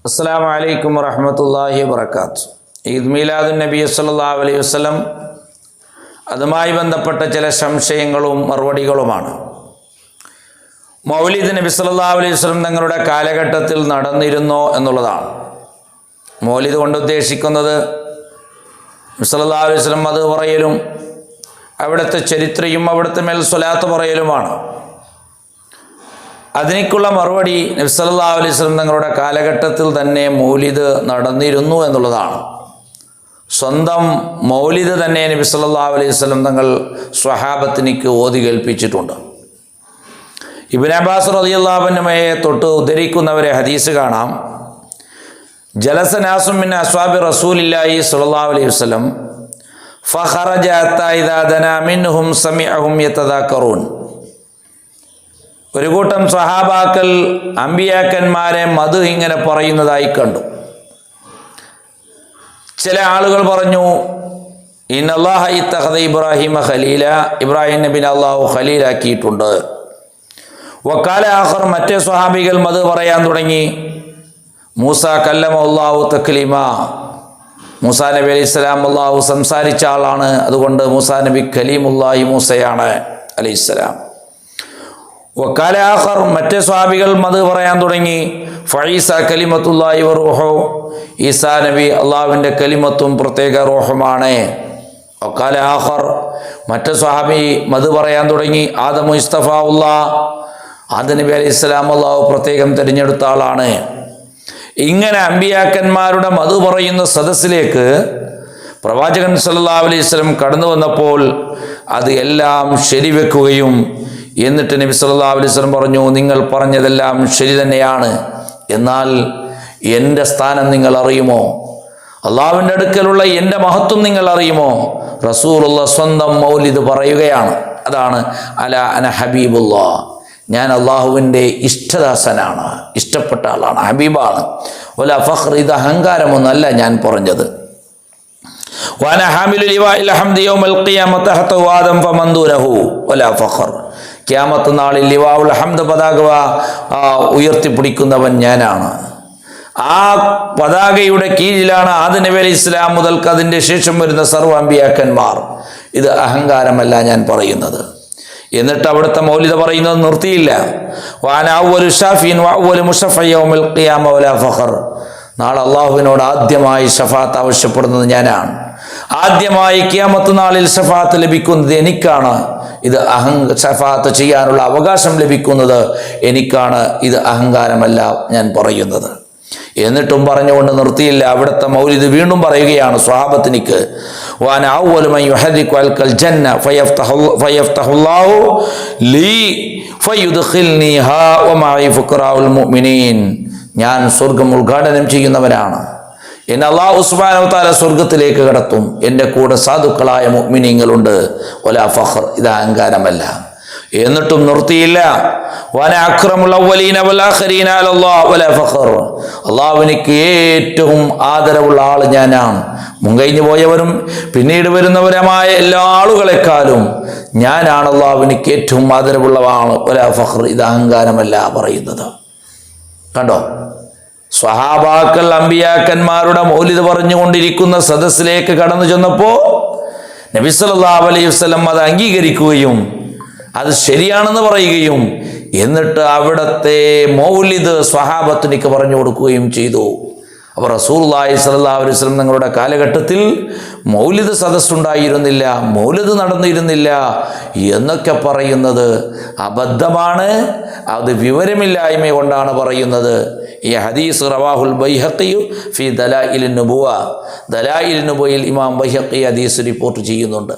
അസ്സലാമു അലൈക്കും വറഹ്മത്തുള്ളാഹി വബറകാതുഹു. ഈദ് മീലാദുൻ നബി സല്ലല്ലാഹു അലൈഹി വസല്ലം അതുമായി ബന്ധപ്പെട്ട ചില സംശയങ്ങളും മറുപടികളുമാണ്. മൗലിദ് നബി സല്ലല്ലാഹു അലൈഹി വസല്ലം തങ്ങളുടെ കാലഘട്ടത്തിൽ നടന്നിരുന്നോ എന്നുള്ളതാണ്. മൗലിദ് കൊണ്ട് ഉദ്ദേശിക്കുന്നത് നബി സല്ലല്ലാഹു അലൈഹി വസല്ലം അത് പറയലും അവിടുത്തെ ചരിത്രയും അവിടുത്തെ മേൽ സ്വലാത്ത് പറയലുമാണ്. അതിനേക്കുള്ള മറുപടി നബി സല്ലല്ലാഹു അലൈഹി വസല്ലം തങ്ങളുടെ കാലഘട്ടത്തിൽ തന്നെ മൗലിദ് നടന്നിരുന്നു എന്നുള്ളതാണ്. സ്വന്തം മൗലിദ് തന്നെ നബി സല്ലല്ലാഹു അലൈഹി വസല്ലം തങ്ങൾ സ്വഹാബത്തിനിക്ക് ഓതി കേൾപ്പിച്ചിട്ടുണ്ട്. ഇബ്നു അബ്ബാസ് റളിയല്ലാഹു അൻഹുയെ തൊട്ട് ഉദ്ധരിക്കുന്നവരെ ഹദീസ് കാണാം. ജലസ നാസും മിൻ അസ്വാബി റസൂലില്ലാഹി സ്വല്ലല്ലാഹു അലൈഹി വസല്ലം ഫഖറജ ഹത്താ ഇദാ ദനാ മിൻഹും സമിഅഹും യതദാക്കറൂൻ. ഒരു കൂട്ടം സ്വഹാബാക്കൾ അമ്പിയാക്കന്മാരെ മദ് ഇങ്ങനെ പറയുന്നതായി കണ്ടു. ചില ആളുകൾ പറഞ്ഞു, ഇന്നല്ലാഹ ഇത്തഖദ ഇബ്രാഹിമ ഖലീല, ഇബ്രാഹിം നബിനെ അള്ളാഹു ഖലീലാക്കിയിട്ടുണ്ട്. വക്കാല ആഖർ, മറ്റേ സ്വഹാബികൾ മദ് പറയാൻ തുടങ്ങി, മൂസ കല്ലമഹുല്ലാഹു തക്ലീമ, മൂസാ നബി അലൈഹി സ്വലാം അള്ളാഹു സംസാരിച്ച ആളാണ്, അതുകൊണ്ട് മൂസാ നബി കലീമുല്ലാഹി മൂസയാണ് അലൈഹിസ്സലാം. വക്കാല ആഖർ, മറ്റേ സ്വഹാബികൾ മദ് പറയാൻ തുടങ്ങി, ഫഈസ കലിമത്തുല്ലാഹി വറൂഹു, ഈസാ നബി അള്ളാഹുവിൻ്റെ കലിമത്തും പ്രത്യേക റൂഹുമാണ്. വക്കാല ആഖർ, മറ്റേ സ്വഹാബി മദ് പറയാൻ തുടങ്ങി, ആദമു ഇസ്തഫാഉല്ലാഹ്, ആദം നബി അലൈഹി സ്വലാം അള്ളാഹു പ്രത്യേകം തിരഞ്ഞെടുത്ത ആളാണ്. ഇങ്ങനെ അമ്പിയാക്കന്മാരുടെ മദ് പറയുന്ന സദസ്സിലേക്ക് പ്രവാചകൻ സല്ലല്ലാഹു അലൈഹി വസല്ലം കടന്നു വന്നപ്പോൾ അത് എല്ലാം ശരിവെക്കുകയും എന്നിട്ട് നബി സല്ലല്ലാഹു അലൈഹി വസല്ലം പറഞ്ഞു, നിങ്ങൾ പറഞ്ഞതെല്ലാം ശരി തന്നെയാണ്, എന്നാൽ എൻ്റെ സ്ഥാനം നിങ്ങൾ അറിയുമോ? അള്ളാഹുവിൻ്റെ അടുക്കലുള്ള എൻ്റെ മഹത്വം നിങ്ങൾ അറിയുമോ? റസൂലുള്ളാഹി സ്വന്തം മൗലിദ് പറയുകയാണ്. അതാണ് അല അന ഹബീബുല്ലാഹ്, ഞാൻ അള്ളാഹുവിൻ്റെ ഇഷ്ടദാസനാണ്, ഇഷ്ടപ്പെട്ട ആളാണ്, ഹബീബാണ്. വല ഫഖ്ർ, ഇത് അഹങ്കാരമൊന്നല്ല ഞാൻ പറഞ്ഞത്. വഅന ഹാമിലു ലിവാഇൽ ഹംദി യൗമൽ ഖിയാമത്തി തഹ്ത ആദം ഫമൻ ദൂനഹു വലാ ഫഖർ, ഖിയാമത്ത് നാളിൽ ലിവാഉൽ ഹംദ് പതാക ഉയർത്തിപ്പിടിക്കുന്നവൻ ഞാനാണ്. ആ പതാകയുടെ കീഴിലാണ് ആദം നബി അലൈഹി സ്വലാം മുതൽക്ക് അതിൻ്റെ ശേഷം വരുന്ന സർവ്വ അമ്പിയാക്കന്മാർ. ഇത് അഹങ്കാരമല്ല ഞാൻ പറയുന്നത്. എന്നിട്ട് അവിടുത്തെ മൗലിദ പറയുന്നത് നിർത്തിയില്ല. വഅന അവ്വലു ശാഫിൻ വഅവ്വലു മുശഫഇ യൗമൽ ഖിയാമ വലാ ഫഖർ, നാളെ അള്ളാഹുവിനോട് ആദ്യമായി ശഫാത്ത് ആവശ്യപ്പെടുന്നത് ഞാനാണ്, ആദ്യമായി ഖിയാമത്ത് നാളിൽ ശഫാത്ത് ലഭിക്കുന്നത് എനിക്കാണ്, ഇത് ശഫാത്ത് ചെയ്യാനുള്ള അവകാശം ലഭിക്കുന്നത് എനിക്കാണ്, ഇത് അഹങ്കാരമല്ല ഞാൻ പറയുന്നത്. എന്നിട്ടും പറഞ്ഞുകൊണ്ട് നിർത്തിയില്ല. അവിടുത്തെ മൗലിദ് വീണ്ടും പറയുകയാണ് സ്വഹാബത്തിനിക്ക്, വഅന അവ്വലു മൻ യുഹദിഖു അൽകൽ ജന്ന ഫയഫ്തഹുല്ലാഹു ലീ ഫയുദ്ഖിൽനി ഹാ വമഇ ഫുഖറാഉൽ മുഅ്മിനീൻ, ഞാൻ സ്വർഗം ഉദ്ഘാടനം ചെയ്യുന്നവനാണ്, എന്നെ അല്ലാഹു സുബ്ഹാനഹു വ തആല സ്വർഗത്തിലേക്ക് കടത്തും, എൻ്റെ കൂടെ സാധുക്കളായ മുഅ്മിനീങ്ങളുണ്ട്. വലാ ഫഖർ, ഇത് അഹങ്കാരമല്ല. എന്നിട്ടും നിർത്തിയില്ല. വഅന അക്രമുൽ അവ്വലീന വൽ ആഖിരീന അലല്ലാഹ് വലാ ഫഖർ, അള്ളാഹുവിനിക്ക് ഏറ്റവും ആദരവുള്ള ആൾ ഞാനാണ്, മുൻകഴിഞ്ഞു പോയവരും പിന്നീട് വരുന്നവരുമായ എല്ലാ ആളുകളെക്കാളും ഞാനാണ് അള്ളാഹുവിനിക്ക് ഏറ്റവും ആദരവുള്ള ആൾ. വലാ ഫഖർ, ഇത് അഹങ്കാരമല്ല പറയുന്നത്. കണ്ടോ, സ്വഹാബാക്കൾ അമ്പിയാക്കന്മാരുടെ മൗലിദ് പറഞ്ഞുകൊണ്ടിരിക്കുന്ന സദസ്സിലേക്ക് കടന്നു ചെന്നപ്പോൾ നബി സല്ലല്ലാഹു അലൈഹി വസല്ലം അത് അംഗീകരിക്കുകയും അത് ശരിയാണെന്ന് പറയുകയും എന്നിട്ട് അവിടുത്തെ മൗലിദ് സ്വഹാബത്തിനിക്ക് പറഞ്ഞു കൊടുക്കുകയും ചെയ്തു. അപ്പോൾ റസൂലുള്ളാഹി സ്വല്ലല്ലാഹു അലൈഹി വസല്ലം തങ്ങളുടെ കാലഘട്ടത്തിൽ മൗലിദ് സദസ്സുണ്ടായിരുന്നില്ല, മൗലിദ് നടന്നിരുന്നില്ല എന്നൊക്കെ പറയുന്നത് അബദ്ധമാണ്. അത് വിവരമില്ലായ്മ കൊണ്ടാണ് പറയുന്നത്. ഈ ഹദീസ് റവാഹുൽ ബൈഹഖി ഫി ദലായിലിൻ നുബുവ, ദലായിലിൻ നുബുവയിൽ ഇമാം ബൈഹഖി ഹദീസ് റിപ്പോർട്ട് ചെയ്യുന്നുണ്ട്.